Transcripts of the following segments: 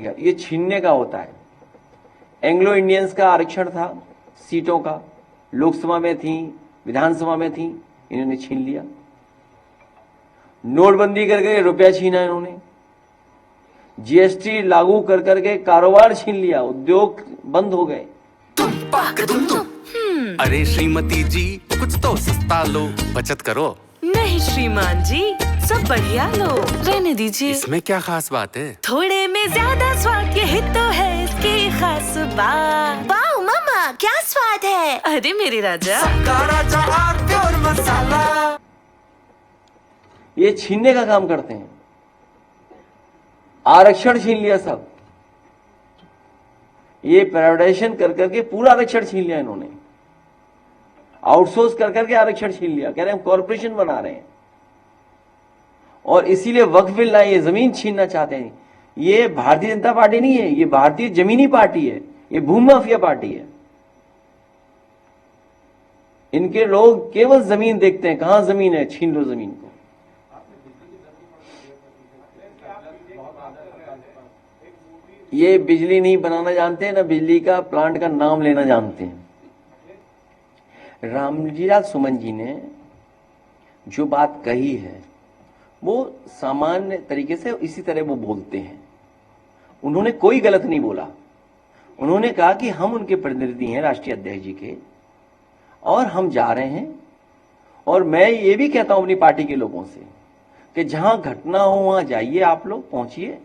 का, ये छीनने का होता है। एंग्लो इंडियंस का आरक्षण था सीटों का, लोकसभा में थी, विधानसभा में थी, इन्होंने छीन लिया। नोटबंदी करके रुपया छीना इन्होंने, जीएसटी लागू कर करके कारोबार छीन लिया, उद्योग बंद हो गए। अरे श्रीमती जी कुछ तो सस्ता लो, बचत करो। नहीं श्रीमान जी, सब बढ़िया लो, रहने दीजिए। इसमें क्या खास बात है? थोड़े में ज्यादा स्वाद, यही तो है इसकी खास बात। वाओ मम्मा, क्या स्वाद है। अरे मेरे राजा, राजा और मसाला। ये छीनने का काम करते हैं। आरक्षण छीन लिया सब, ये प्राइवेटाइजेशन कर करके पूरा आरक्षण छीन लिया इन्होंने, आउटसोर्स कर करके आरक्षण छीन लिया। कह रहे हैं हम कॉर्पोरेशन बना रहे हैं, और इसीलिए वक्फ बिल लाए, ये जमीन छीनना चाहते हैं। ये भारतीय जनता पार्टी नहीं है, ये भारतीय जमीनी पार्टी है, ये भूमि माफिया पार्टी है। इनके लोग केवल जमीन देखते हैं, कहां जमीन है, छीन लो जमीन को। ये बिजली नहीं बनाना जानते हैं, ना बिजली का प्लांट का नाम लेना जानते हैं। रामजीलाल सुमन जी ने जो बात कही है वो सामान्य तरीके से इसी तरह वो बोलते हैं। उन्होंने कोई गलत नहीं बोला। उन्होंने कहा कि हम उनके प्रतिनिधि हैं, राष्ट्रीय अध्यक्ष जी के, और हम जा रहे हैं। और मैं ये भी कहता हूं अपनी पार्टी के लोगों से कि जहां घटना हो वहां जाइए, आप लोग पहुंचिए,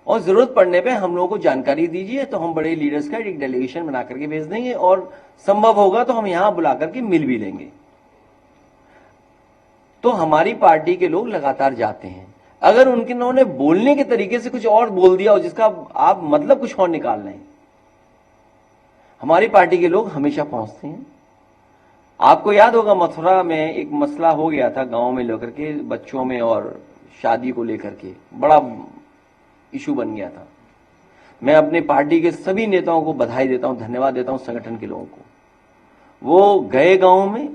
और जरूरत पड़ने पे हम लोगों को जानकारी दीजिए, तो हम बड़े लीडर्स का एक डेलीगेशन बना करके भेज देंगे, और संभव होगा तो हम यहां बुला करके मिल भी लेंगे। तो हमारी पार्टी के लोग लगातार जाते हैं। अगर उन्होंने बोलने के तरीके से कुछ और बोल दिया हो जिसका आप मतलब कुछ और निकाल रहे हैं, हमारी पार्टी के लोग हमेशा पहुंचते हैं। आपको याद होगा मथुरा में एक मसला हो गया था गांव में लेकर के, बच्चों में और शादी को लेकर के बड़ा इशू बन गया था। मैं अपने पार्टी के सभी नेताओं को बधाई देता हूं, धन्यवाद देता हूं, संगठन के लोगों को। वो गए गांव में,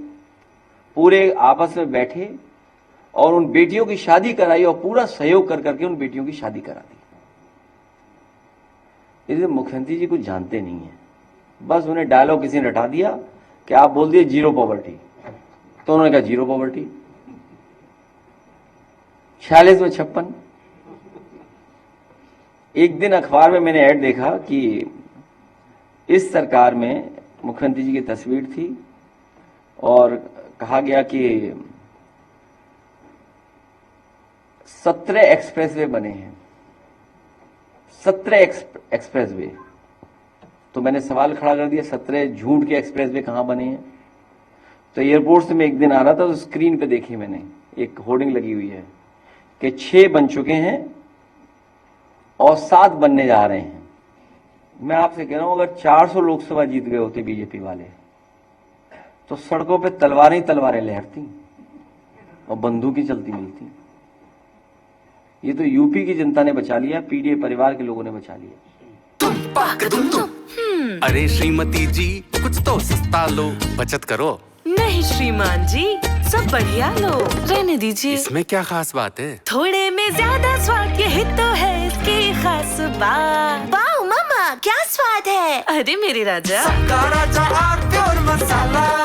पूरे आपस में बैठे और उन बेटियों की शादी कराई, और पूरा सहयोग कर करके उन बेटियों की शादी करा दी। इसलिए मुख्यमंत्री जी कुछ जानते नहीं है, बस उन्हें डायलॉग किसी ने रटा दिया कि आप बोल दिए जीरो पॉवर्टी, तो उन्होंने कहा जीरो पॉवर्टी। 46 में 56। एक दिन अखबार में मैंने ऐड देखा कि इस सरकार में मुख्यमंत्री जी की तस्वीर थी और कहा गया कि 17 एक्सप्रेसवे बने हैं, 17 एक्सप्रेसवे। तो मैंने सवाल खड़ा कर दिया, 17 झूठ के एक्सप्रेसवे कहां बने हैं? तो एयरपोर्ट से मैं एक दिन आ रहा था, तो स्क्रीन पे देखी मैंने एक होर्डिंग लगी हुई है कि 6 बन चुके हैं और 7 बनने जा रहे हैं। मैं आपसे कह रहा हूं, अगर 400 लोकसभा जीत गए होते बीजेपी वाले, तो सड़कों पे तलवारें ही तलवारें लहरती और बंदूकें चलती मिलती। ये तो यूपी की जनता ने बचा लिया, पीडीए परिवार के लोगों ने बचा लिया। अरे श्रीमती जी कुछ तो सस्ता लो, बचत करो। नहीं श्रीमान जी, सब बढ़िया लो, रहने दीजिए। इसमें क्या खास बात है? थोड़े में ज्यादा स्वाद, यही तो है इसकी खास बात। वाओ मम्मा, क्या स्वाद है। अरे मेरे राजा, राजा और मसाला।